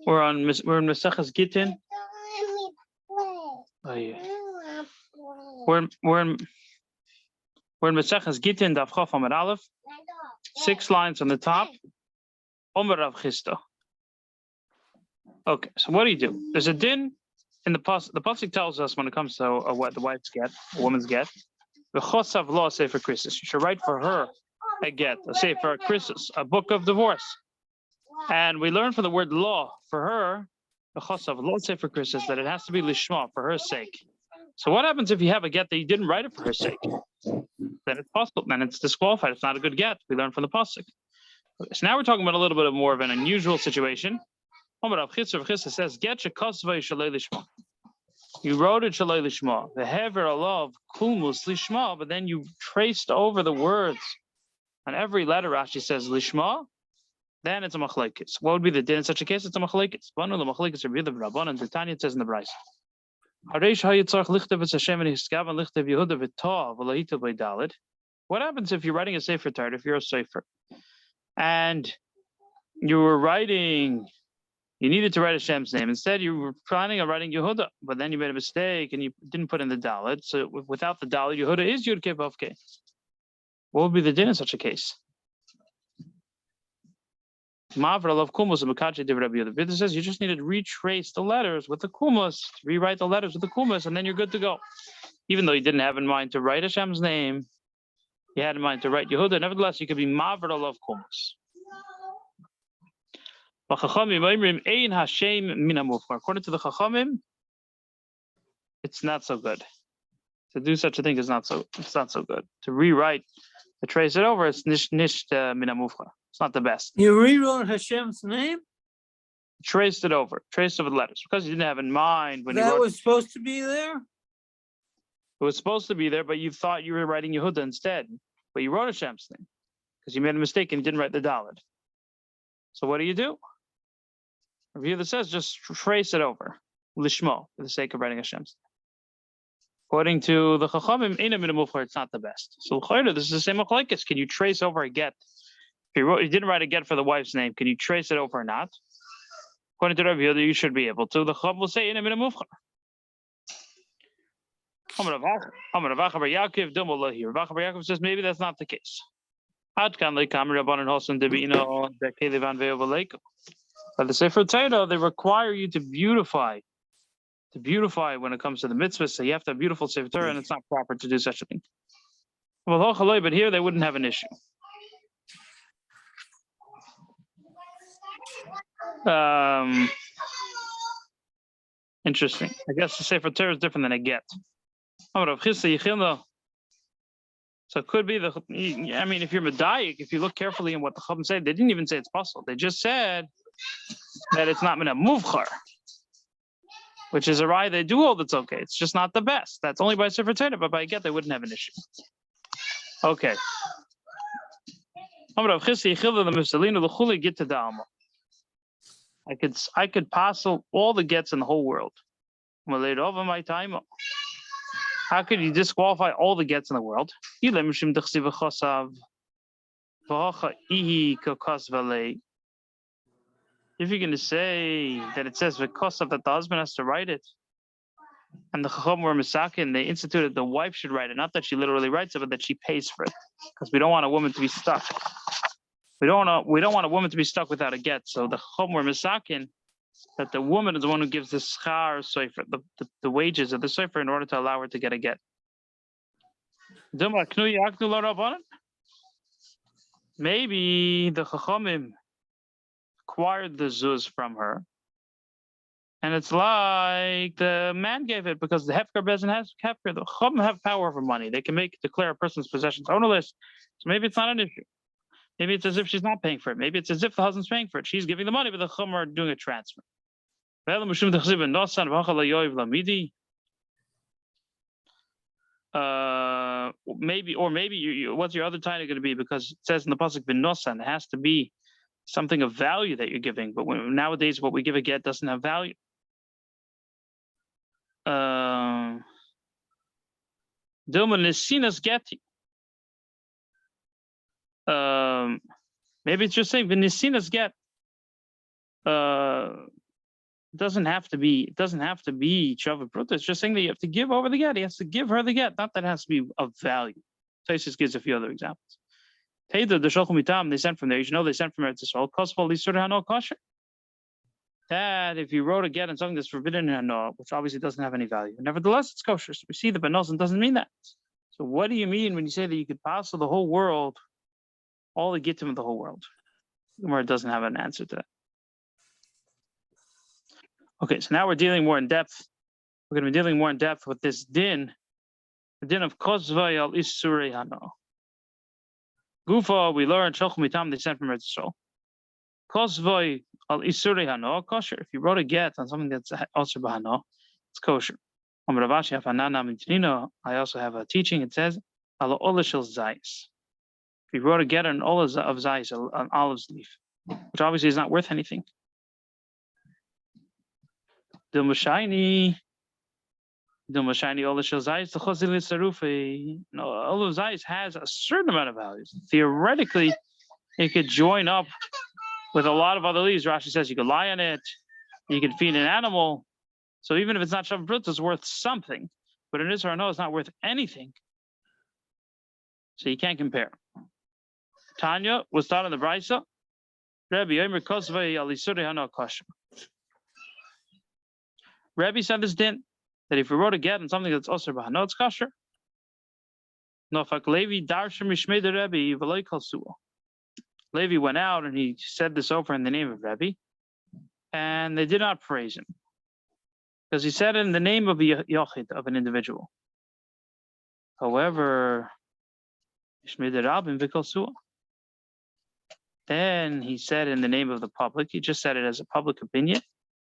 We're in Maseches Gittin. Oh, yeah. We're in Maseches Gittin Daf Chaf Amud Aleph. 6 lines on the top. Omer Rav Chisda. Okay, so what do? There's a din in the pasuk. The pasuk tells us when it comes to what the wives get, a woman's get. The chosav law say for Christus. You should write for her a get, a say for Christus, a book of divorce. And we learn from the word law for her, the chosav law say for Christus, that it has to be lishma for her sake. So what happens if you have a get that you didn't write it for her sake? Then it's possible. Then it's disqualified. It's not a good get. We learn from the pasuk. Okay, so now we're talking about a little bit more of an unusual situation. Rav Chisda says, "Get shekosvay shalei lishma." You wrote it shalei lishma. The hever alav kulmus lishma, but then you traced over the words on every letter. Rashi says lishma. Then it's a machlekes. What would be the din in such a case? It's a machlekes. Banu the machlekes Rabbi Yehuda Rabban, and the Tanya says in the Brayso. What happens if you're writing a sefer Torah? If you're a sefer, and you were writing. You needed to write Hashem's name. Instead, you were planning on writing Yehuda, but then you made a mistake and you didn't put in the Dalet. So without the Dalet, Yehuda is Yud Kei Vav Kei. What would be the din in such a case? The Vidya says you just need to retrace the letters with the kumas, rewrite the letters with the kumas, and then you're good to go. Even though you didn't have in mind to write Hashem's name, you had in mind to write Yehuda. Nevertheless, you could be Mavra Alav Kumas. According to the Chachamim, it's not so good. To do such a thing is not so. It's not so good. To rewrite, to trace it over, it's nicht mina mufcha. It's not the best. You rewrote Hashem's name? Traced it over the letters because you didn't have in mind when that you wrote. Was supposed to be there. It was supposed to be there, but you thought you were writing Yehuda instead. But you wrote Hashem's name because you made a mistake and you didn't write the Dalet. So what do? Review that says just trace it over, lishmo, for the sake of writing Hashem's. According to the Chachamim, it's not the best. So this is the same machlekes. Can you trace over a get? If you didn't write a get for the wife's name, can you trace it over or not? According to Review, you should be able to. The Chacham will say Rav Yaakov says maybe that's not the case. But the Sefer Torah, they require you to beautify when it comes to the mitzvahs. So you have to have beautiful Sefer Torah, and it's not proper to do such a thing. But here they wouldn't have an issue. Interesting. I guess the Sefer Torah is different than a get. So it could be if you're medayik, if you look carefully in what the Chacham said, they didn't even say it's possible. They just said that it's not mina muvchar, which is a raya they do all that's okay. It's just not the best. That's only by Sefer Torah, but by a get they wouldn't have an issue. Okay. I could pass all the gets in the whole world. How could you disqualify all the gets in the world? If you're going to say that it says v'kosav that the husband has to write it, and the Chacham were Masakin, they instituted the wife should write it, not that she literally writes it, but that she pays for it, because we don't want a woman to be stuck. We don't want a woman to be stuck without a get. So the Chacham were Masakin, that the woman is the one who gives the schar sofer, the wages of the sofer, in order to allow her to get a get. Maybe the Chachamim acquired the zuz from her, and it's like the man gave it because the hefker bezin has hefker. The chum have power over money; they can declare a person's possessions ownerless. So maybe it's not an issue. Maybe it's as if she's not paying for it. Maybe it's as if the husband's paying for it. She's giving the money, but the chum are doing a transfer. Maybe what's your other time going to be? Because it says in the pasuk b'nosan, it has to be something of value that you're giving. But nowadays, what we give a get doesn't have value. Dilma nesinas geti. Maybe it's just saying v'nesinas get. doesn't have to be Chava Pruta. It's just saying that you have to give over the get. He has to give her the get, not that it has to be of value. Taisus gives a few other examples. Tater the Shulchan Mitam, they sent from there. You should know they sent from Eretz Yisrael. Kosval Yisur Hano Kosher. That if you wrote a get on something that's forbidden in Hano, which obviously doesn't have any value, nevertheless it's kosher. So we see the Benozin doesn't mean that. So what do you mean when you say that you could pass the whole world, all the Gittim of the whole world? Where it doesn't have an answer to that. Okay, so now we're dealing more in depth. We're going to be dealing more in depth with this din, the din of Kozvay al Isurei Hano. Gufa, we learned Shulchan Mitam, they sent from Eretz Yisrael. Kozvay al Isurei Hano, kosher. If you wrote a get on something that's also b'Hano, it's kosher. I also have a teaching. It says Ala Ola Shel Zayis. If you wrote a get on Ola of Zayis, an olive's leaf, which obviously is not worth anything. The Mashayni Ola Shel Zayis, the Chazil Sarufi. No, Ola of Zayis has a certain amount of values. Theoretically, it could join up with a lot of other leaves. Rashi says you could lie on it, you could feed an animal. So even if it's not Shavuot Brut, it's worth something. But in Israel, no, it's not worth anything. So you can't compare. Tanya was taught in the Brisa. Rabbi said this din that if you wrote a get on something that's also b'Hano, it's kosher. Levi went out and he said this over in the name of Rabbi, and they did not praise him because he said it in the name of a yochid, of an individual. However, then he said in the name of the public, he just said it as a public opinion,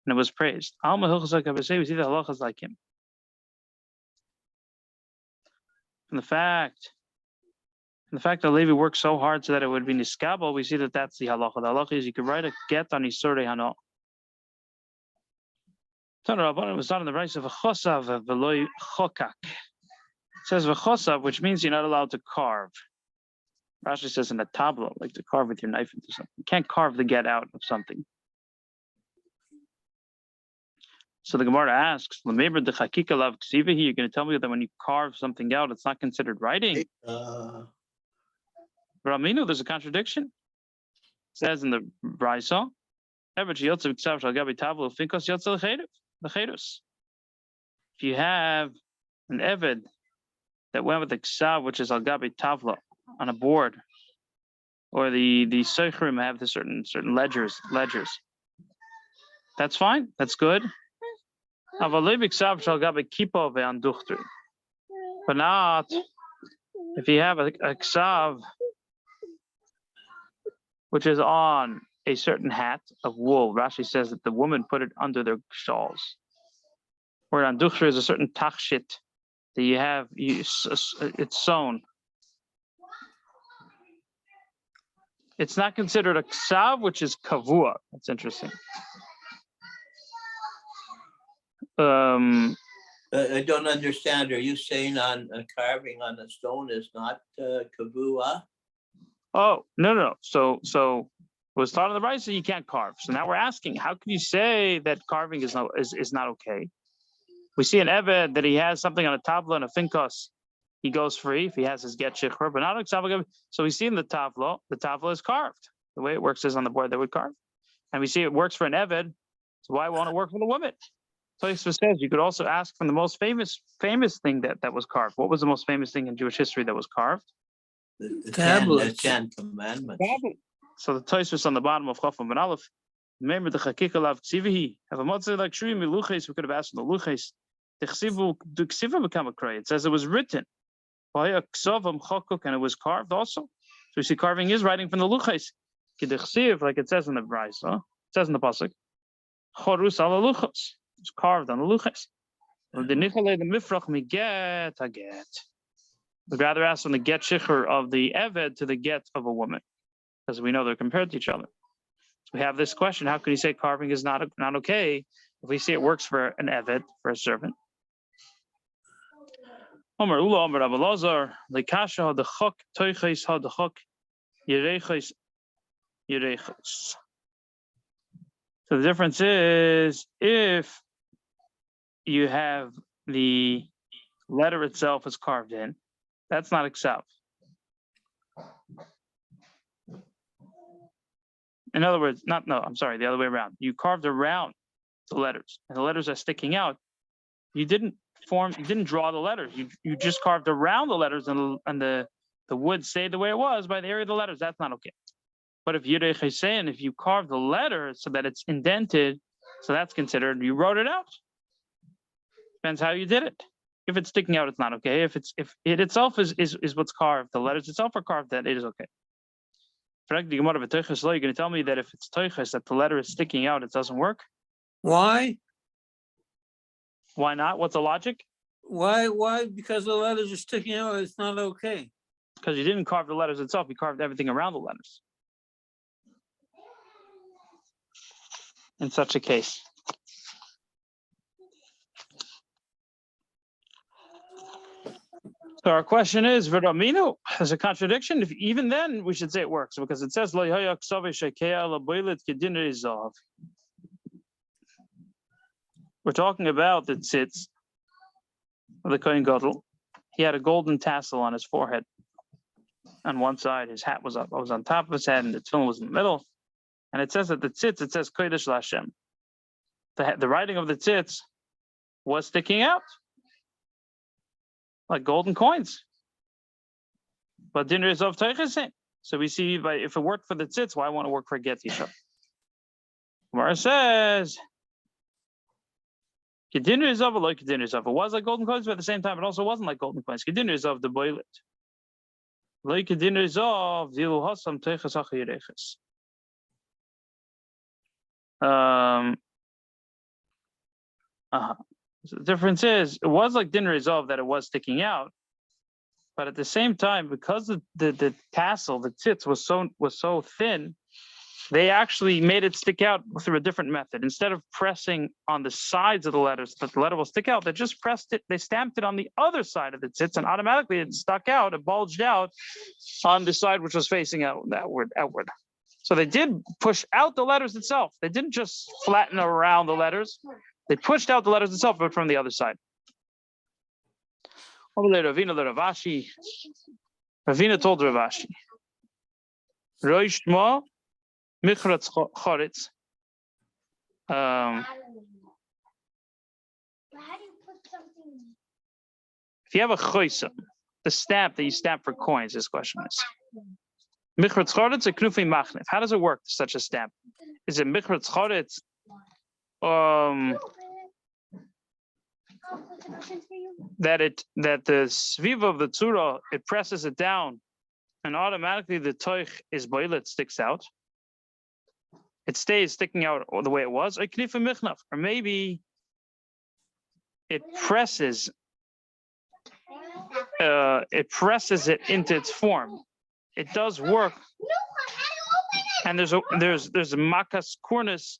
and it was praised. We see the halachas like him. From the fact that Levi worked so hard so that it would be niskabel, we see that that's the halacha. The halacha is you could write a get on Isurei Hano. It was done in the rights of a chosav veloy chokak. It says v'chosav, which means you're not allowed to carve. Rashi says in a tabla, like to carve with your knife into something. You can't carve the get out of something. So the Gemara asks, you're going to tell me that when you carve something out, it's not considered writing? Ramino, there's a contradiction. It says in the Brisa, if you have an Eved that went with the Ksav, which is Al Gabi Tavla, on a board, or the Seichrim have the certain ledgers. That's fine. That's good. But not if you have a Ksav which is on a certain hat of wool. Rashi says that the woman put it under their shawls. Or on Duchra is a certain tachshit that you have, it's sewn. It's not considered a ksav, which is kavua. That's interesting. I don't understand. Are you saying on carving on a stone is not kavua? Oh, no. So it was taught in the Brisa you can't carve. So now we're asking, how can you say that carving is not okay? We see an Eved that he has something on a tabla and a finkos. He goes free if he has his get shikhr, but not a ksav. So we see in the tabla is carved. The way it works is on the board they would carve. And we see it works for an Eved. So why won't it work for the woman? Tosfos says you could also ask from the most famous thing that was carved. What was the most famous thing in Jewish history that was carved? The Ten Commandments. So the Tosfos on the bottom of Chofam Ben Aleph. Remember the Chakika Lav Ksivihi. Have a motzei like Shuri Miluches. We could have asked the Luches. The Ksiva become a cray. It says it was written. And it was carved also. So we see carving is writing from the Luches. Like it says in the Brisa. It says in the Pasuk. Chorus ala Luchos. It's carved on the Luches. The Mifrach mi get a get. We'd rather ask from the get shikhr of the Eved to the get of a woman, because we know they're compared to each other. So we have this question: how can you say carving is not okay if we see it works for an Eved, for a servant? Omer Ula Omer Abalazar lekasha the chok toiches had the chok yereches. So the difference is if you have the letter itself is carved in, that's not ksav. In other words, the other way around. You carved around the letters, and the letters are sticking out. You didn't draw the letters. You just carved around the letters, and the wood stayed the way it was by the area of the letters. That's not okay. But if you carve the letter so that it's indented, so that's considered you wrote it out. Depends how you did it. If it's sticking out, it's not okay. If it itself is what's carved, the letters itself are carved, that it is okay. You're going to tell me that if it's toiches, that the letter is sticking out, it doesn't work? Why? Why not? What's the logic? Why? Because the letters are sticking out, it's not okay. Because you didn't carve the letters itself, you carved everything around the letters. In such a case. So our question is, V'raminu, there's a contradiction. If even then we should say it works because it says we're talking about the tzitz of the Kohen Gadol. He had a golden tassel on his forehead. On one side, his hat was on top of his head, and the tefillin was in the middle. And it says that the tzitz, it says Kodesh Lashem. The writing of the tzitz was sticking out like golden coins. But dinner is of teichesin. So we see if it worked for the tzitz, why won't it work for get yishav? Gemara says, Kedinner is of a like Kedinner is of. It was like golden coins, but at the same time, it also wasn't like golden coins. Kedinner is of the boilet. Like Kedinner is of the hasam teiches achayireches. So the difference is, it was like din resolve that it was sticking out, but at the same time, because the tassel, the tzitz was so thin, they actually made it stick out through a different method. Instead of pressing on the sides of the letters that the letter will stick out, they just pressed it. They stamped it on the other side of the tzitz, and automatically it stuck out. It bulged out on the side which was facing outward. So they did push out the letters itself. They didn't just flatten around the letters. They pushed out the letters itself, but from the other side. Ravina told Rav Ashi, Roish Shmo Michratz Choretz. If you have a choisam, the stamp that you stamp for coins, this question is. Michratz Choretz or Knufi Machnef. How does it work, such a stamp? Is it Michratz Choretz? That the sviva of the tzura, it presses it down, and automatically the toich is boilet, sticks out. It stays sticking out the way it was. Or maybe it presses it into its form. It does work, and there's a makas kornis.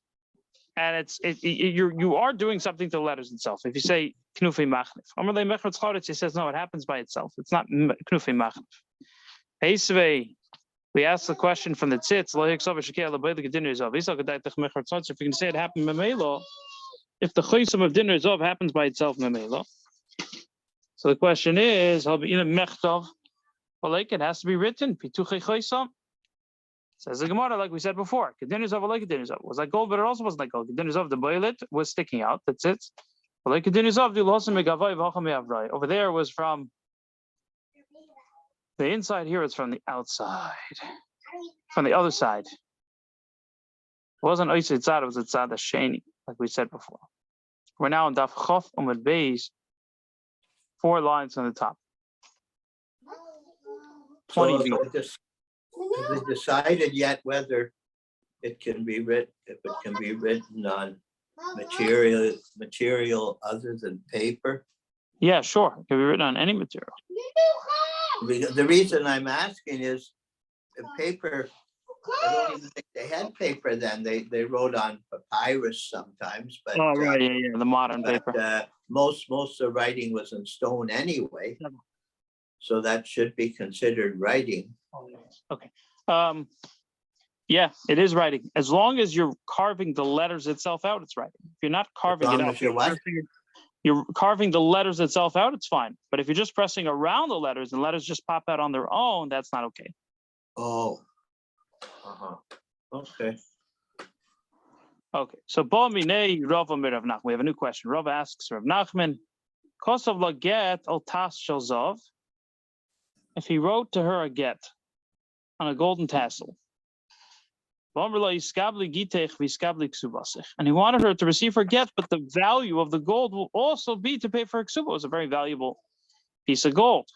And you are doing something to the letters itself. If you say knufi machnif, Amarle mechatz choretz, he says no, it happens by itself. It's not knufi machnif. Heisvei, we asked the question from the tzitz. If you can say it happened memelo, if the choisam of dinner is happens by itself memelo. So the question is, it has to be written. Pituchei choisam. Says the Gemara, like we said before, was like gold, but it also wasn't like gold. The boilet was sticking out. That's it. Over there was from the inside. Here it's from the outside, from the other side. It wasn't Oisei Tzad, it was a Tzad Hasheni, like we said before. We're now in Daf Chof Umad Beis, 4 lines on the top. 20 feet. Has it decided yet whether it can be written on material other than paper? Yeah, sure. It can be written on any material. The reason I'm asking is paper. I don't even think they had paper then. They wrote on papyrus sometimes, but right, yeah, the modern paper. Most of the writing was in stone anyway, so that should be considered writing. Okay. Yeah, it is writing. As long as you're carving the letters itself out, it's writing. If you're not carving it long out, as you're what? you're carving the letters itself out, it's fine. But if you're just pressing around the letters and letters just pop out on their own, that's not okay. Oh. Okay. Okay, so Bo Minei Rav Amir Rav Nachman. We have a new question. Rav asks Rav Nachman, Kosav la get al tas shalzov. If he wrote to her a get on a golden tassel, and he wanted her to receive her get, but the value of the gold will also be to pay for her ksuba. It was a very valuable piece of gold.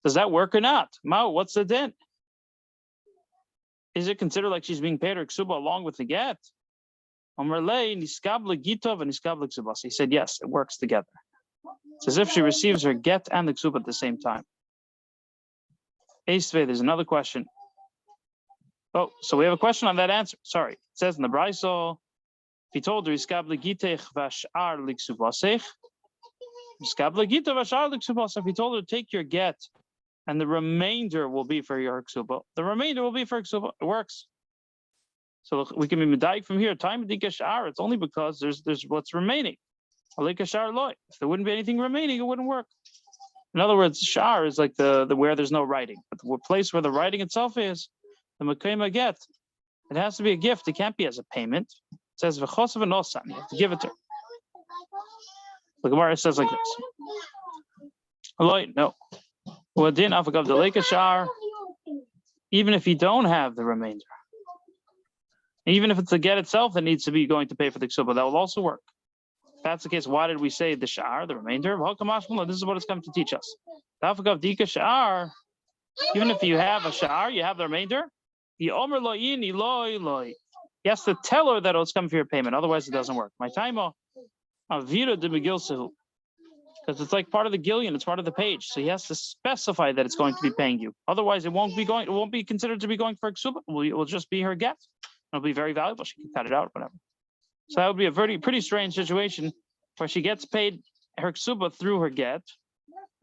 Does that work or not? Mao, what's the din? Is it considered like she's being paid her ksuba along with the get? He said, yes, it works together. It's as if she receives her get and the ksuba at the same time. There's another question. Oh, so we have a question on that answer. Sorry. It says in the Braiso, if he told her, if he told her, take your get, and the remainder will be for your ksuba. The remainder will be for ksuba. It works. So we can be medayik from here. Time shar. It's only because there's what's remaining. If there wouldn't be anything remaining, it wouldn't work. In other words, shar is like the where there's no writing, but the place where the writing itself is, the makayma get. It has to be a gift. It can't be as a payment. It says v'chosav nosan. You have to give it to her. The Gemara says like this. No. Even if you don't have the remainder, even if it's the get itself that needs to be going to pay for the ksuba, that will also work. If that's the case, why did we say the sha'ar, the remainder? This is what it's come to teach us. Even if you have a sha'ar, you have the remainder. He has to tell her that it's come for your payment, otherwise it doesn't work. My time, because it's like part of the gillion, it's part of the page. So he has to specify that it's going to be paying you. Otherwise, it won't be considered to be going for a ksuba. It will just be her get. It'll be very valuable. She can cut it out, whatever. So that would be a pretty strange situation where she gets paid her ksuba through her get.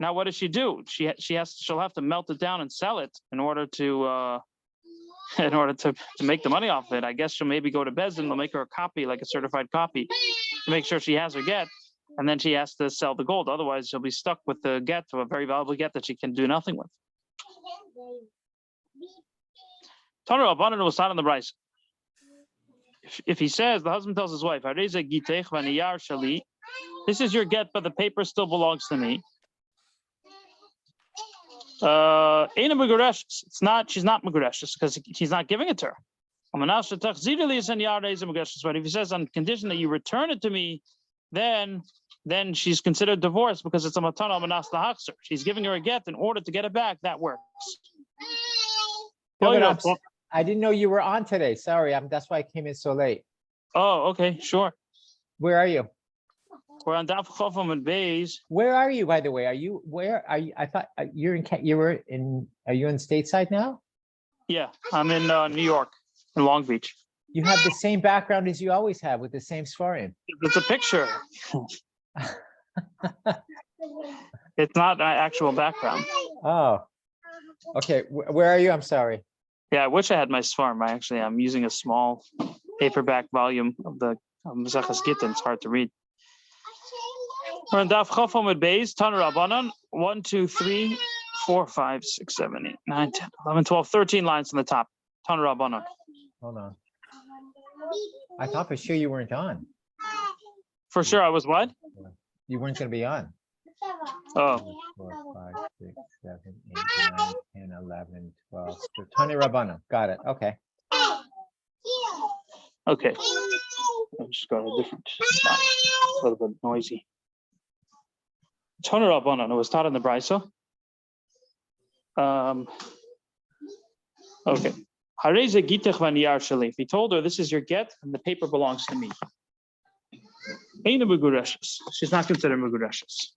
Now, what does she do? She'll have to melt it down and sell it in order to make the money off it. I guess she'll maybe go to Bezdin. They'll make her a copy, like a certified copy, to make sure she has her get. And then she has to sell the gold. Otherwise, she'll be stuck with the get, to a very valuable get that she can do nothing with. Tanur Abanan was not on the Bryce. If he says, the husband tells his wife, this is your get, but the paper still belongs to me. It's not, she's not Megureshes because he's not giving it to her. But if he says on condition that you return it to me, then she's considered divorced because it's a matana manas lahakser. She's giving her a get in order to get it back. That works. I didn't know you were on today. Sorry, that's why I came in so late. Oh, okay, sure. Where are you? We're on Daf Chofam and Bays. Where are you, by the way? Where are you? I thought are you in stateside now? Yeah, I'm in New York, in Long Beach. You have the same background as you always have with the same svarim. It's a picture. It's not an actual background. Oh, okay. Where are you? I'm sorry. Yeah, I wish I had my svarim. I'm using a small paperback volume of the Maseches Gittin. It's hard to read. We're on Daf Chofam with Beis, Tanur Abanan, 1, 2, 3, 4, 5, 6, 7, 8, 9, 10, 11, 12, 13 lines on the top. Tanur Abanan. Hold on. I thought for sure you weren't on. For sure, I was what? You weren't going to be on. Oh. 4, 5, 6, 7, 8, 9, 10, 11, 12. So Tanur Abanan. Got it. Okay. Okay. I'll just go to a different spot. It's a little bit noisy. Tanur Abanan, it was taught in the Braiso. Okay. If he told her, this is your get, and the paper belongs to me. She's not considered Megureshes.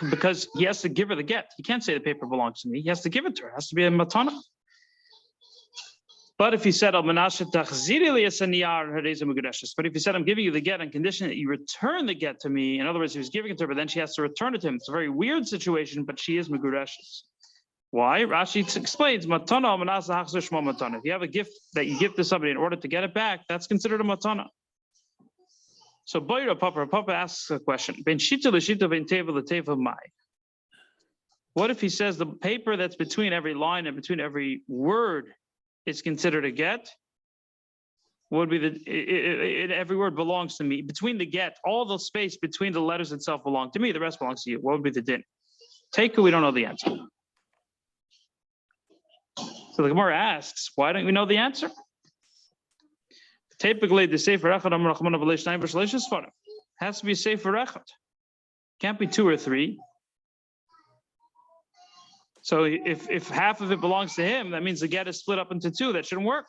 Because he has to give her the get. He can't say the paper belongs to me. He has to give it to her. It has to be a matana. But if he said, but if he said, I'm giving you the get on condition that you return the get to me, in other words, he was giving it to her, but then she has to return it to him. It's a very weird situation, but she is Megureshes. Why? Rashi explains, matana manasa hachzir shmo matana. If you have a gift that you give to somebody in order to get it back, that's considered a matana. So Boira Papa asks a question. Ben shita l'shita ben teva l'teva mai. What if he says the paper that's between every line and between every word is considered a get? What would be every word belongs to me. Between the get, all the space between the letters itself belong to me. The rest belongs to you. What would be the din? Take it, we don't know the answer. So the Gemara asks, why don't we know the answer? Typically, the Sefer Echad Amar Rachman of Elish Naim B'Shleish Sfarim has to be Sefer Echad. Can't be 2 or 3. So if half of it belongs to him, that means the get is split up into 2. That shouldn't work.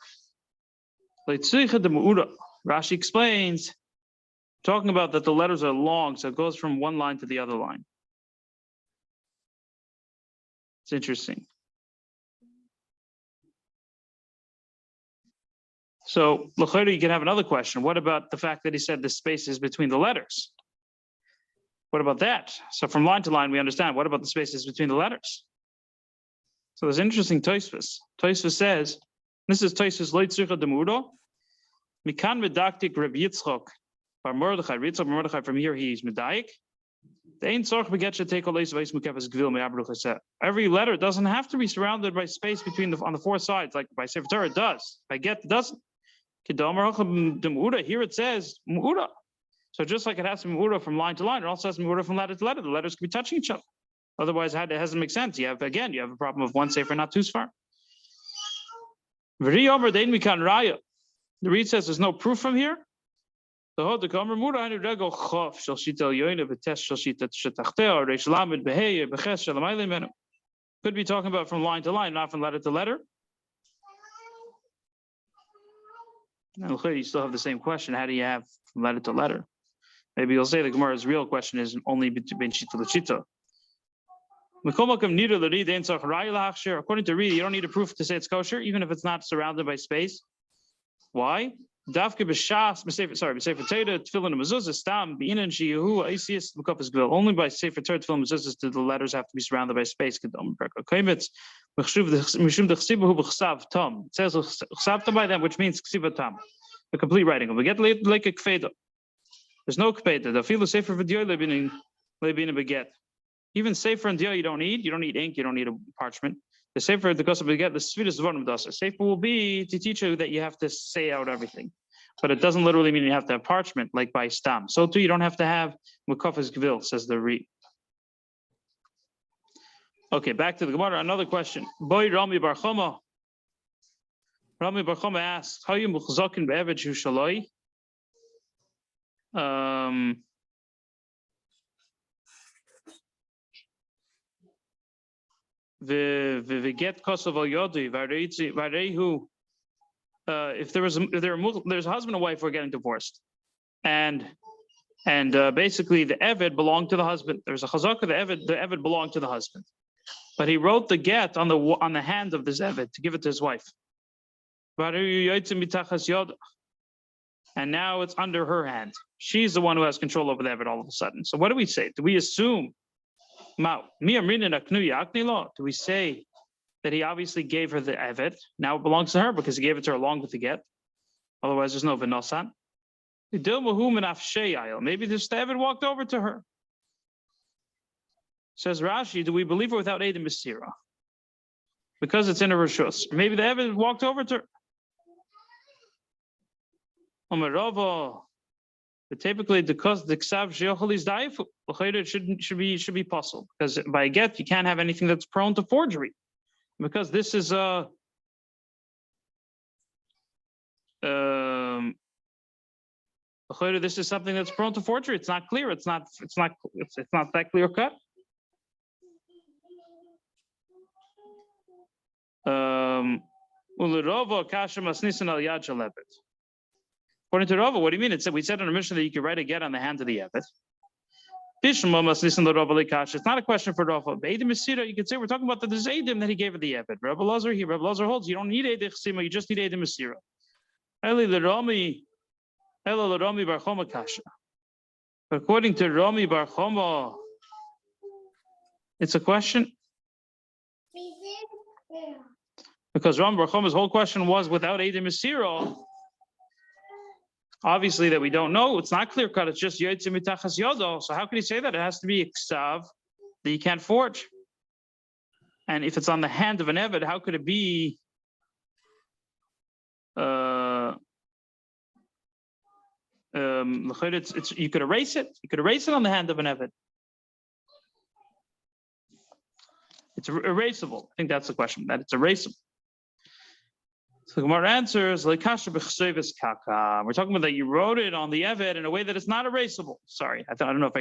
Rashi explains, talking about that the letters are long, so it goes from one line to the other line. It's interesting. So, l'chayru, you can have another question. What about the fact that he said the space is between the letters? What about that? So from line to line, we understand. What about the spaces between the letters? So there's interesting Tosfos. Tosfos says, this is Tosfos Lo Tzricha Demudo. Mikan medaktik Reb Yitzchok Bar Mordechai. Yitzchok Bar Mordechai, from here he's medayik. Every letter doesn't have to be surrounded by space between on the 4 sides, like by Sefer Torah it does. By get it doesn't. Here it says Mu'ura. So just like it has to be Mu'ura from line to line, it also has to be Mu'ura from letter to letter. The letters can be touching each other. Otherwise, it doesn't make sense. You have a problem of one Sefer, not 2 Sfar. The Reed says there's no proof from here. Could be talking about from line to line, not from letter to letter. Now, you still have the same question. How do you have from letter to letter? Maybe you'll say the Gemara's real question is only between shita to shita. According to Reed, you don't need a proof to say it's kosher, even if it's not surrounded by space. Why? Only by Sefer Torah, Tefillin, Mezuzahs do the letters have to be surrounded by space. It says by them, which means the complete writing. We get like a kfeda. There's no kfeda. The feel Sefer v'diyah lebin beget. Even Sefer and diyah you don't need ink, you don't need a parchment. The Sefer, the gospel beget, the sweetest one of dasa. Sefer will be to teach you that you have to say out everything. But it doesn't literally mean you have to have parchment, like by stam. So too, you don't have to have mukafas gvil, says the Reed. Okay, back to the Gemara. Another question. Boy Rami Bar Chama. Rami Bar Chama asks, how you muchzakin be'eved shu shaloi? The get kosav al yodi varehu. If there's a husband and wife who are getting divorced, and basically the eved belonged to the husband. There's a chazaka, the eved belonged to the husband, but he wrote the get on the hand of this eved to give it to his wife. And now it's under her hand. She's the one who has control over the eved all of a sudden. So what do we say? Do we assume? Do we say that he obviously gave her the evet? Now it belongs to her because he gave it to her along with the get. Otherwise, there's no v'nosan. Maybe this evet walked over to her. Says Rashi, do we believe her without Eidim Mesira? Because it's in a rishus. Maybe the evet walked over to her. But typically, because the ksav sheyochel is daifu, it should be possible, because by a get you can't have anything that's prone to forgery, because this is this is something that's prone to forgery. It's not clear. It's not that clear cut. According to Rava, what do you mean? We said in our Mishna that you could write a get on the hand of the Eved. It's not a question for Rava. You could say we're talking about there's Eidim that he gave of the Eved. Rabbi Lazar holds you don't need Eidim Chesima, you just need Eidim Mesira. According to Rami Bar Chama, it's a question. Because Ram Bar Choma's whole question was without Eidim Mesiro. Obviously, that we don't know. It's not clear cut. It's just Yotzei Mitachas Yodo. So how could he say that? It has to be Ksav that you can't forge. And if it's on the hand of an Eved, how could it be? It's you could erase it. You could erase it on the hand of an Eved. It's erasable. I think that's the question. That it's erasable. So the Gemara answers, we're talking about that you wrote it on the Eved in a way that it's not erasable. Sorry, I don't know if I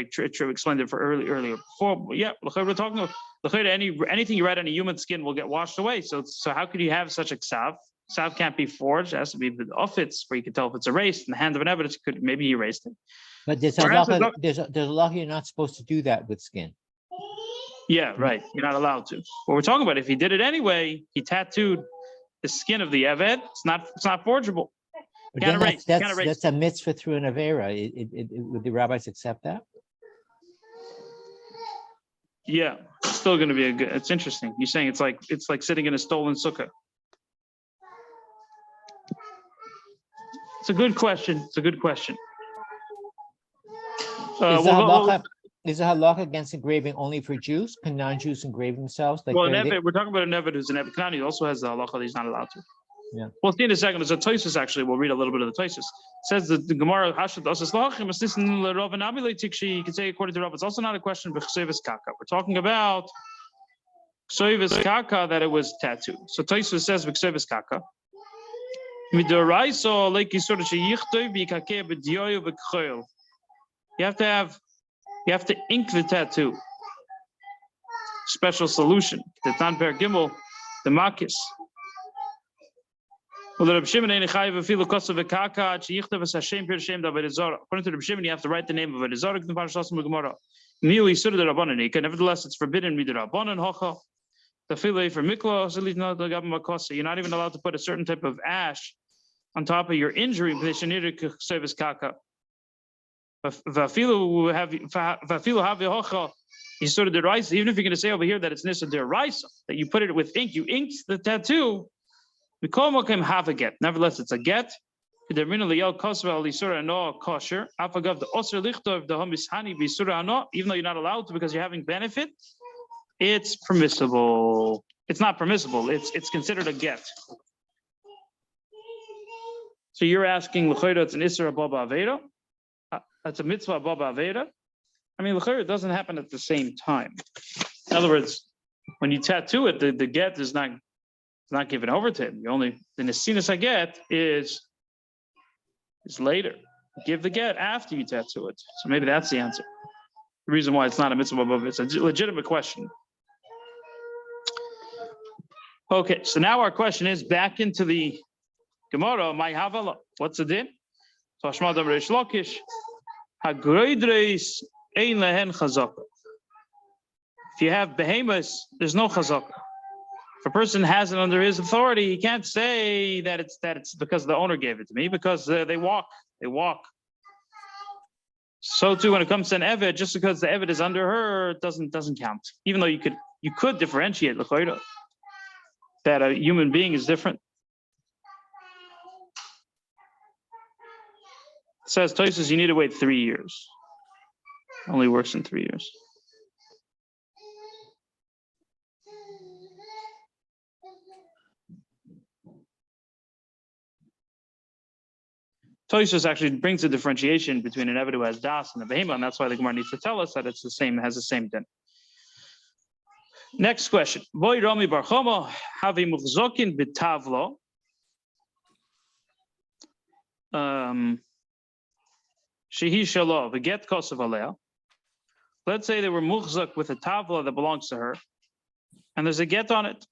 explained it for earlier before. But yeah, we're talking about anything you write on a human skin will get washed away. So how could you have such a ksav? Ksav can't be forged. It has to be the offits where you can tell if it's erased. In the hand of an Eved, could maybe he erased it. But there's a law you're not supposed to do that with skin. Yeah, right. You're not allowed to. What we're talking about, if he did it anyway, he tattooed the skin of the Eved, it's not forgeable. That's a mitzvah through an avera. Would the rabbis accept that? Yeah, it's still going to be it's interesting. You're saying it's like sitting in a stolen sukkah. It's a good question. Is the halacha against engraving only for Jews? Can non-Jews engrave themselves? Well, an Eved, we're talking about an Eved who's an Eved Kanani, who also has the halacha that he's not allowed to. Yeah. We'll see in a second. There's a Tosfos actually. We'll read a little bit of the Tosfos. It says that the Gemara Hashat Osas Lachim Asnisin L'Rav and Amilei Tikshi. You can say according to Rav, it's also not a question of Chsevis Kaka. We're talking about Chsevis Kaka that it was tattooed. So Tosfos says Chsevis Kaka. Midoraiso Leiki Sort of Sheyichtoi Bikake B'Dioyu B'Choil. You have to ink the tattoo. Special solution. The Tanper Gimel, the Makis. According to the Shimon, you have to write the name of it. Nevertheless, it's forbidden. You're not even allowed to put a certain type of ash on top of your injury. Even if you're going to say over here that it's Nisa Deraisa, that you put it with ink, you inked the tattoo. Nevertheless, it's a get. Even though you're not allowed to because you're having benefit, it's permissible. It's not permissible. It's considered a get. So you're asking, it's an Isra Baba Aveda. That's a mitzvah Baba Aveda. I mean, it doesn't happen at the same time. In other words, when you tattoo it, the get is not given over to him. The Nesinas I get is later. Give the get after you tattoo it. So maybe that's the answer. The reason why it's not a mitzvah above it's a legitimate question. Okay, so now our question is back into the Gemara. My havala. What's the din? So Hashma Dav Reish Lakish. Hagroidreis ein lehen chazaka. If you have behemoths, there's no chazaka. If a person has it under his authority, he can't say that it's because the owner gave it to me, because they walk. So too, when it comes to an Eved, just because the Eved is under her, it doesn't count. Even though you could differentiate that a human being is different. It says Tosfos you need to wait 3 years. Only works in 3 years. Tosfos actually brings a differentiation between an Eved who has das and a behema, and that's why the Gemara needs to tell us that it's the same, has the same din. Next question. Boy Rami Bar Choma havi muchzokin b'tavlo. Shehi shalo v'get kosav alea. Let's say they were muchzok with a tavla that belongs to her, and there's a get on it.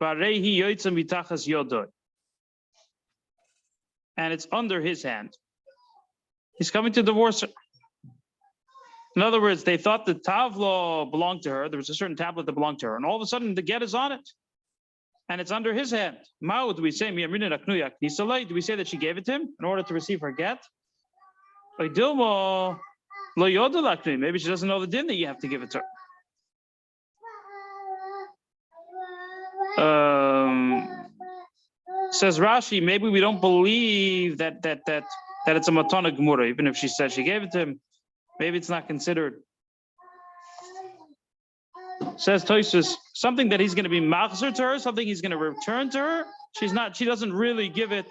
Barehi yotzem mitachas yodoi. And it's under his hand. He's coming to divorce her. In other words, they thought the tavla belonged to her. There was a certain tablet that belonged to her. And all of a sudden, the get is on it. And it's under his hand. Mao, do we say, do we say that she gave it to him in order to receive her get? Maybe she doesn't know the din that you have to give it to her. Says Rashi, maybe we don't believe that it's a matana gemura, even if she said she gave it to him. Maybe it's not considered. Says Tosfos, something that he's going to be machzer to her, something he's going to return to her. She doesn't really give it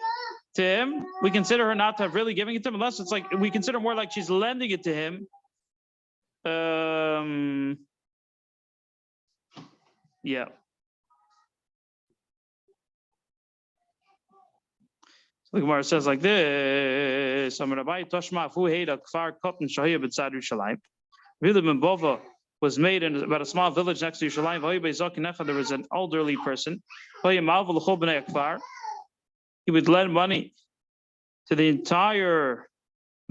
to him. We consider her not to have really giving it to him, unless it's like we consider more like she's lending it to him. Yeah. The Gemara says like this: Really, ben Bova was made in about a small village next to Yerushalayim. There was an elderly person. He would lend money to the entire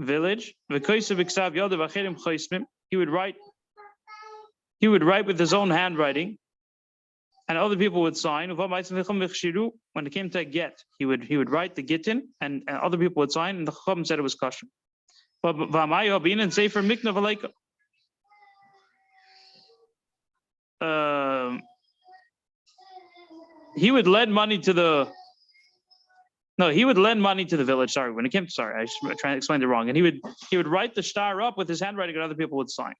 village. He would write with his own handwriting, and other people would sign. When it came to a get, he would write the gittin, and other people would sign, and the Chacham said it was kosher. But Sefer Mikna he would lend money to the village. Sorry, when it came to I was trying to explain it wrong. And he would write the star up with his handwriting, and other people would sign.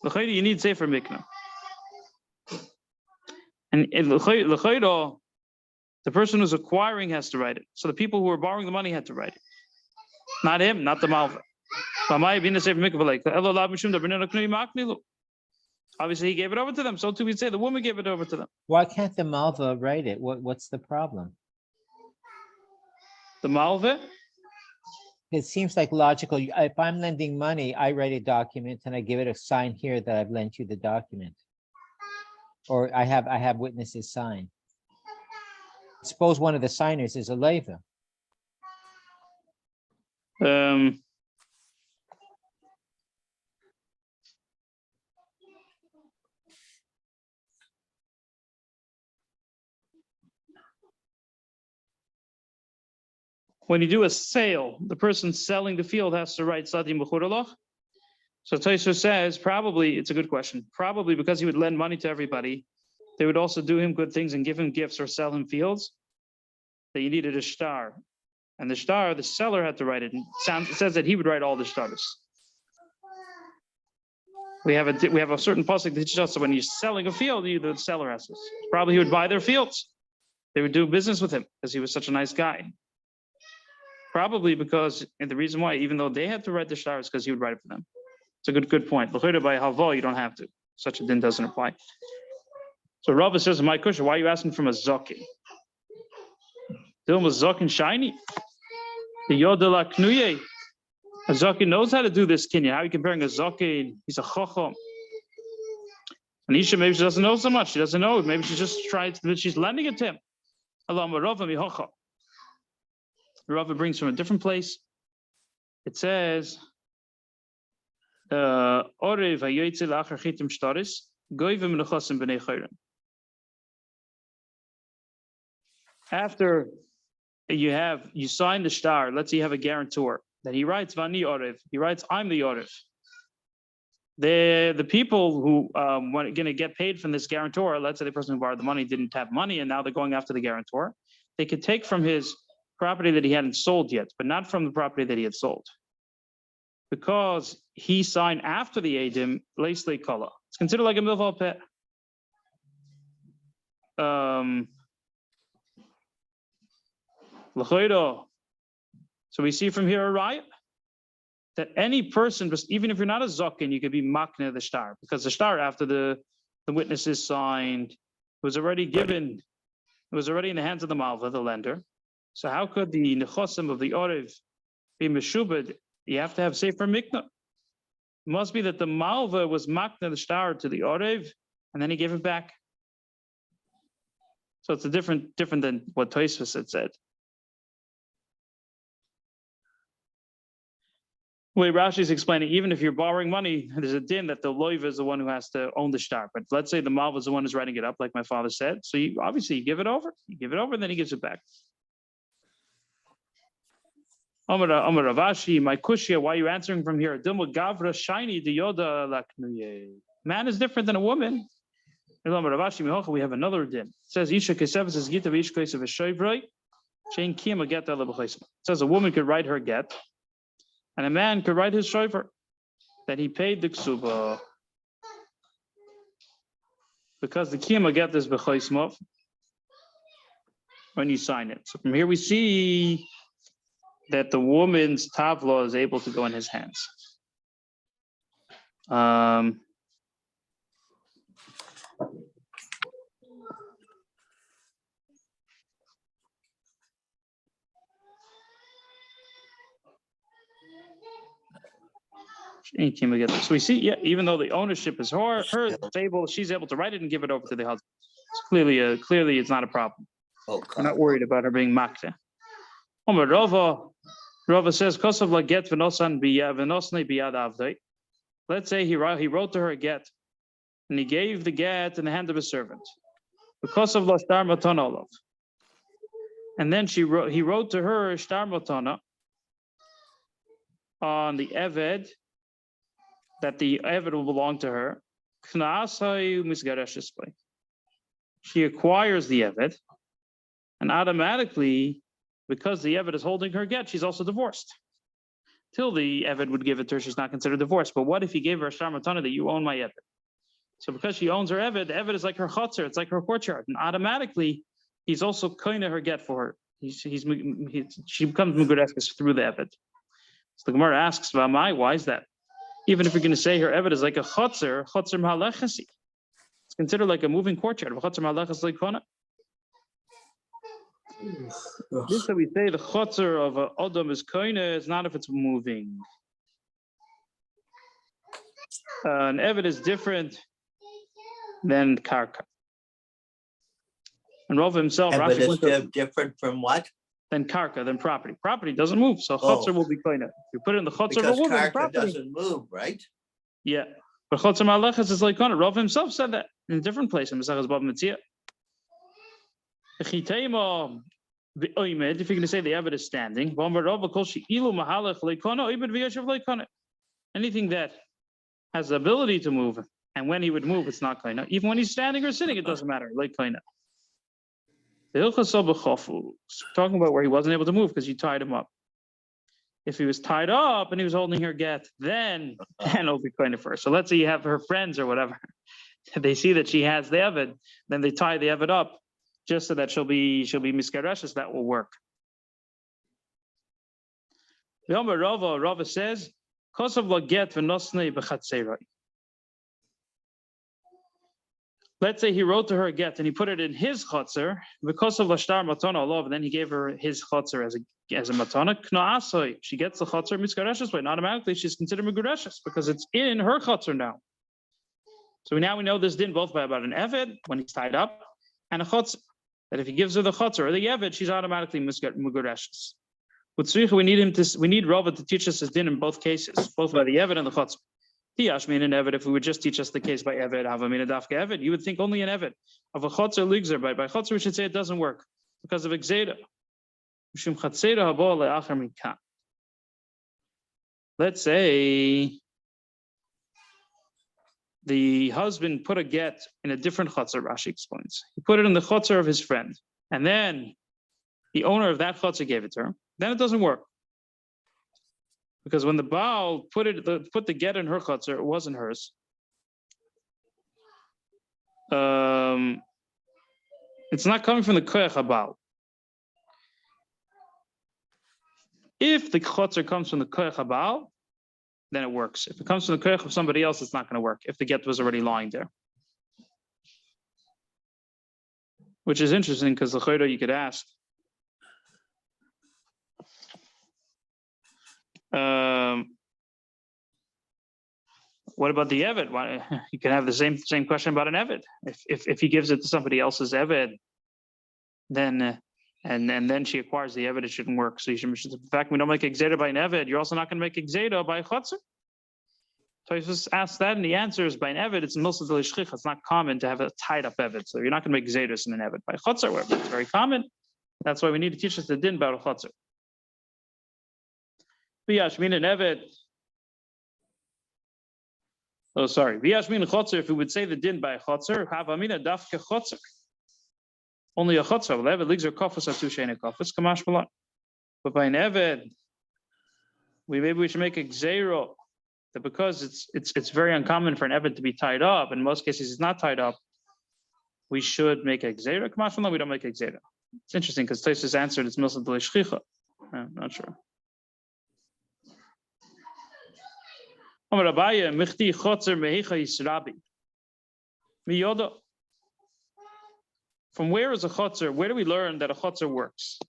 You need Sefer Mikna. And the person who's acquiring has to write it. So the people who are borrowing the money had to write it. Not him, not the malva. Obviously, he gave it over to them. So too, we'd say the woman gave it over to them. Why can't the malva write it? What's the problem? The malva? It seems like logical. If I'm lending money, I write a document and I give it a sign here that I've lent you the document. Or I have witnesses sign. Suppose one of the signers is a leva. When you do a sale, the person selling the field has to write Sadim B'churalach. So Tosfos says, probably, it's a good question, probably because he would lend money to everybody, they would also do him good things and give him gifts or sell him fields, that you needed a star. And the star, the seller had to write it. And it says that he would write all the stars. We have a certain pasuk that teaches us that when you're selling a field, the seller has this. Probably he would buy their fields. They would do business with him because he was such a nice guy. Probably because, and the reason why, even though they had to write the stars, because he would write it for them. It's a good point. By Havo, you don't have to. Such a din doesn't apply. So Rava says, my question, why are you asking from a Zokin? Dylan was Zokin shiny. The Yodela Knuye. A Zokin knows how to do this kinya. How are you comparing a Zokin? He's a Chacham. Anisha, maybe she doesn't know so much. She doesn't know. Maybe she just tried, she's lending it to him. Rava brings from a different place. It says, after you sign the star, let's say you have a guarantor, that he writes Vani Orev, he writes I'm the Orev. The people who are going to get paid from this guarantor, let's say the person who borrowed the money didn't have money and now they're going after the guarantor, they could take from his property that he hadn't sold yet, but not from the property that he had sold. Because he signed after the Eidim, Leisle Kala. It's considered like a milval pet. So we see from here a riot that any person, even if you're not a Zokin, you could be makne the star, because the star, after the witnesses signed, was already given, it was already in the hands of the malva, the lender. So how could the nechosim of the Orev be meshubed? You have to have Sefer Mikna. It must be that the malva was makna the star to the Orev, and then he gave it back. So it's a different than what Tosfos had said. The way Rashi is explaining, even if you're borrowing money, there's a din that the loiva is the one who has to own the star. But let's say the malva is the one who's writing it up, like my father said. So obviously you give it over. You give it over, and then he gives it back. Amar Ravashi, my kushya, why are you answering from here? Dilma Gavra Shiny Diyoda Laknuye. Man is different than a woman. We have another din. It says Isha Kesevas is Gita Vish Kesev Shoivroi. Shane Kima get It says a woman could write her get, and a man could write his shofar that he paid the ksuba. Because the Kima get this b'choismov when you sign it. So from here we see that the woman's tavla is able to go in his hands. So we see, yeah, even though the ownership is hers, she's able to write it and give it over to the husband. It's clearly it's not a problem. Okay. We're not worried about her being makte. Rava says, "Kosav la get v'nosan v'nosnei biyad avdei." Let's say he wrote to her a get, and he gave the get in the hand of a servant. Kosav la shtar matan olav. And then he wrote to her shtar matana on the eved, that the eved will belong to her. She acquires the eved, and automatically, because the eved is holding her get, she's also divorced. Till the eved would give it to her, she's not considered divorced. But what if he gave her a shtar matana that you own my eved? So because she owns her eved, the eved is like her chotzer, it's like her courtyard, and automatically he's also koina her get for her. She becomes mugureskes through the eved. So the Gemara asks, why is that? Even if you're going to say her eved is like a chotzer mahalechasi, it's considered like a moving courtyard. Chotzer mahalechas leikona. This that we say the chotzer of a odom is koina is not if it's moving. An eved is different than karka. And Rav himself, But it's different from what? Than karka, than property. Property doesn't move, so chotzer will be koina. If you put it in the chotzer of a woman, karka property doesn't move, right? Yeah, but chotzer malachas is like koina. Rav himself said that in a different place in Maseches Bava Metzia. If you're going to say the eved is standing, anything that has the ability to move, and when he would move, it's not koina. Even when he's standing or sitting, it doesn't matter. Like koina. Talking about where he wasn't able to move because you tied him up. If he was tied up and he was holding her get, then it'll be koina first. So let's say you have her friends or whatever. They see that she has the eved, then they tie the eved up just so that she'll be miskareshes. That will work. Rava says, "Kosav la get v'nosnei b'chatzeroi." Let's say he wrote to her a get and he put it in his chotzer because of lashtar matana olav, and then he gave her his chotzer as a matana. Kna'asoi, she gets the chotzer miskareshes, but automatically she's considered migureshes because it's in her chotzer now. So now we know this din both about an eved when he's tied up and a chotzer. That if he gives her the chotzer or the eved, she's automatically migureshes. We need Rava to teach us this din in both cases, both by the eved and the chotzer. Tiyashmin and eved, if we would just teach us the case by eved, havamina dafka eved, you would think only an eved. Of a chotzer ligzer, by chotzer we should say it doesn't work because of exeda. Let's say the husband put a get in a different chotzer, Rashi explains. He put it in the chotzer of his friend, and then the owner of that chotzer gave it to her. Then it doesn't work. Because when the Baal put the get in her chotzer, it wasn't hers. It's not coming from the koyach habal. If the chotzer comes from the koyach habal, then it works. If it comes from the koyach of somebody else, it's not going to work. If the get was already lying there, which is interesting because the chayda you could ask. What about the eved? Why, you can have the same question about an eved. If he gives it to somebody else's eved, then and then she acquires the eved, it shouldn't work. So you should. In fact, we don't make exeda by an eved. You're also not going to make exeda by a chotzer. So I just asked that, and the answer is by an eved. It's milsa de l'shchich. It's not common to have a tied up eved, so you're not going to make exedus in an eved. By chotzer, however, it's very common. That's why we need to teach us the din about a chotzer. Biyash mean an eved. Oh, sorry. V'yashmin chotzer. If we would say the din by a chotzer, have amina dafke chotzer. Only a chotzer. Levet legs or kofas atu sheina kofas kamash malon. But by an eved, maybe we should make a gzeiro that because it's very uncommon for an eved to be tied up. In most cases, he's not tied up. We should make a gzeiro. Kamash malon. We don't make a gzeiro. It's interesting because Tosfos answered it's milsa d'leishchicha. I'm not sure. Amar Abaye, michti chotzer mehecha yisrabi. Miyoda. From where is a chotzer? Where do we learn that a chotzer works?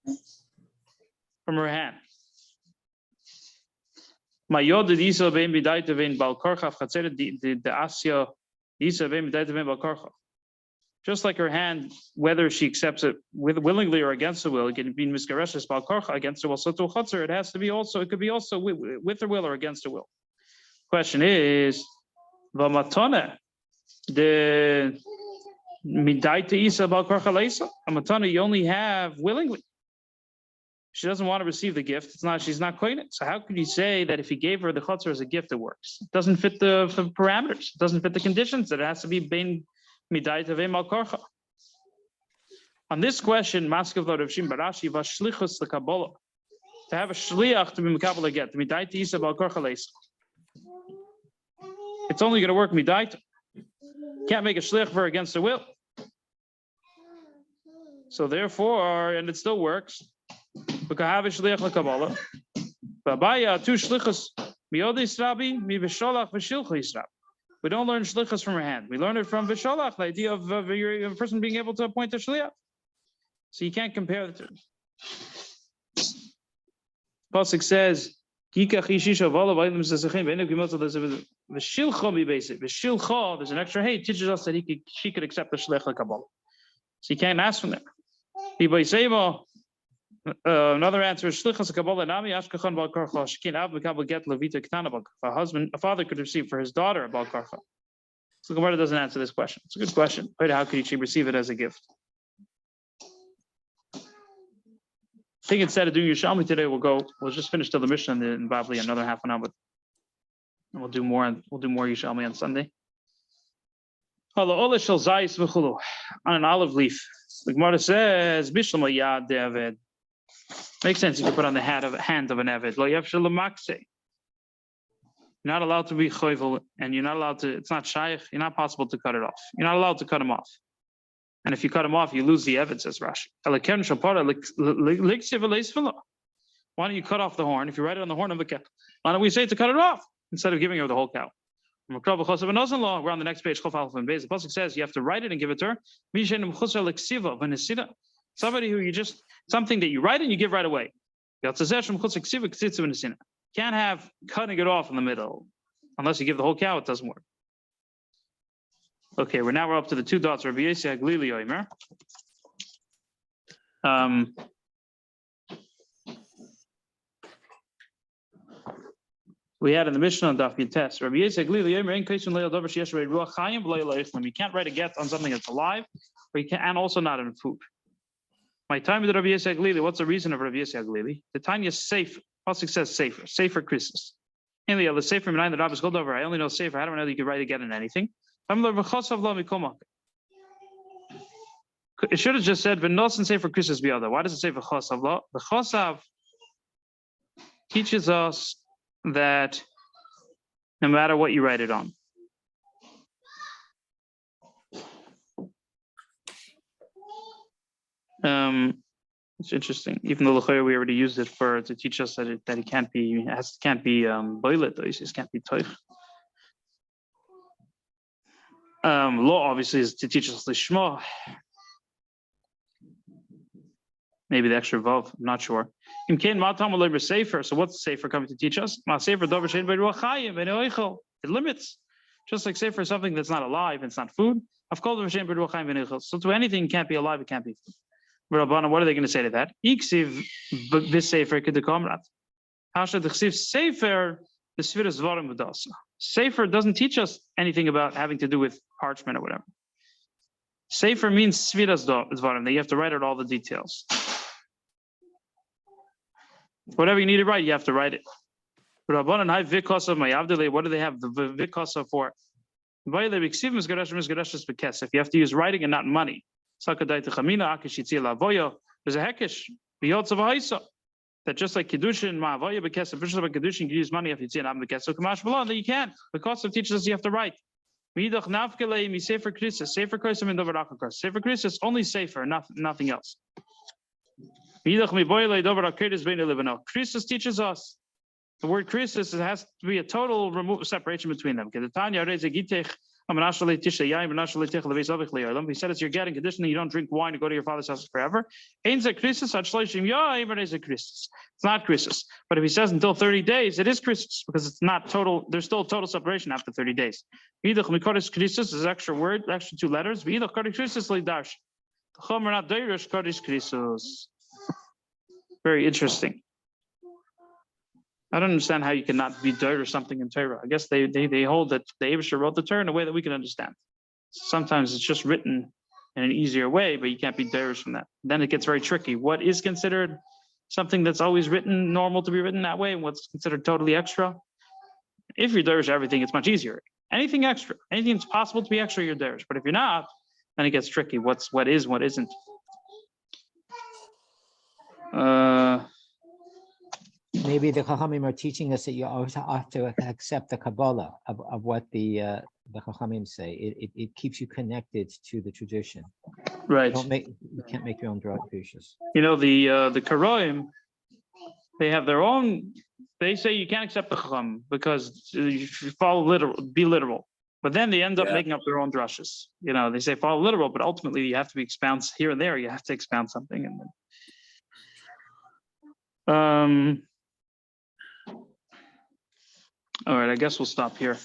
From her hand. Mayoda d'isa vein b'daita vein bal korchav chatzeret the asya d'isa vein b'daita vein bal korchav. Just like her hand, whether she accepts it willingly or against the will, it can be misgareshes bal korcha against the will. So to a chotzer, it has to be also. It could be also with the will or against the will. Question is, v'matana the midaita isa bal korcha leisa. A matana you only have willingly. She doesn't want to receive the gift. She's not quite it. So how could you say that if he gave her the chotzer as a gift, it works? It doesn't fit the parameters. It doesn't fit the conditions. That it has to be bein midaita vein bal korcha. On this question, Maskav Rav Shimon Barashi v'shlichus lekabala. To have a shliach to be mekabel get the midaita isa bal korcha leisa. It's only going to work midaita. Can't make a shliach for against the will. So therefore, and it still works. We don't learn shlichus from her hand. We learn it from visholach, the idea of a person being able to appoint a shliach. So you can't compare the two. Pasuk says, there's an extra hey, teaches us that she could accept the shliach l'kabbalah. So you can't ask from there. Another answer is shlichus kabbalah nami ashkachan bal karcha shkin av mekabel get levita ketana bal karcha. A father could receive for his daughter a bal karcha. So the Gemara doesn't answer this question. It's a good question. How could she receive it as a gift? I think instead of doing Yerushalmi today, we'll just finish till the Mishna in Bavli another half an hour, and we'll do more Yerushalmi on Sunday. On an olive leaf, the Gemara says Bishlama Yad David. Makes sense. You can put on the hand of an Eved. You're not allowed to be choivel, and you're not allowed to. It's not shaykh. You're not possible to cut it off. You're not allowed to cut him off. And if you cut him off, you lose the Eved, says Rashi. Why don't you cut off the horn? If you write it on the horn of the cow, why don't we say to cut it off instead of giving her the whole cow? We're on the next page. The pasuk says you have to write it and give it to her. Somebody who something that you write and you give right away. Can't have cutting it off in the middle. Unless you give the whole cow, it doesn't work. Okay, we're up to the two dots. Rabbi Yossi Haglili Omer. We had in the Mishna on Daf Yutes. Rabbi Yossi Haglili Omer. You can't write a get on something that's alive, or you can, and also not in food. My time with Rabbi Yossi Haglili. What's the reason of Rabbi Yossi Haglili? The Tanya is safe. Pasuk says safer Christus. In the safer the Rabbis called over. I only know safer. I don't know that you could write again in anything. It should have just said v'nos and safer Christus be other. Why does it say v'chosav law? The chosav teaches us that no matter what you write it on. It's interesting. Even though we already used it to teach us that it can't be boilet. It just can't be toich. Law obviously is to teach us lishma. Maybe the extra vav. I'm not sure. Safer. So what's safer coming to teach us? It limits. Just like safer is something that's not alive, it's not food. So to anything it can't be alive, it can't be food. What are they going to say to that? Sefer doesn't teach us anything about having to do with parchment or whatever. Sefer means sviras dvarim, that you have to write out all the details. Whatever you need to write, you have to write it. What do they have the vikasa for? If you have to use writing and not money. There's a hekesh, that just like Kiddushin, Ma'avoya Bekesef, just like Kiddushin, you use money if you see an Bekesef, Kamash Below, that you can't. The cost of teaches us you have to write. Midach Nafkele, Mi Sefer Krisis, Sefer Krisis, and Dovarakakar. Sefer Krisis, only Sefer, nothing else. Midach Miboyle, Dovarakakis, Bene Livano. Krisis teaches us. The word Krisis has to be a total separation between them. He said it's your getting conditioning, you don't drink wine to go to your father's house forever. It's not Krisis. But if he says until 30 days, it is Krisis because it's not total, there's still total separation after 30 days. Krisis is extra word, extra 2 letters. Very interesting. I don't understand how you cannot be dirt or something in Torah. I guess they hold that the Abishur wrote the Torah in a way that we can understand. Sometimes it's just written in an easier way, but you can't be dirt from that. Then it gets very tricky. What is considered something that's always written, normal to be written that way, and what's considered totally extra? If you're derish everything, it's much easier. Anything extra, anything that's possible to be extra, you're derish. But if you're not, then it gets tricky. What is, what isn't. Maybe the Chachamim are teaching us that you always have to accept the Kabbalah of what the Chachamim say. It keeps you connected to the tradition. Right. You can't make your own drushes. You know, the Karaim, they have their own. They say you can't accept the Chacham because you follow literal, be literal. But then they end up making up their own drushes. You know, they say follow literal, but ultimately you have to expound here and there. You have to expound something, and then. All right, I guess we'll stop here.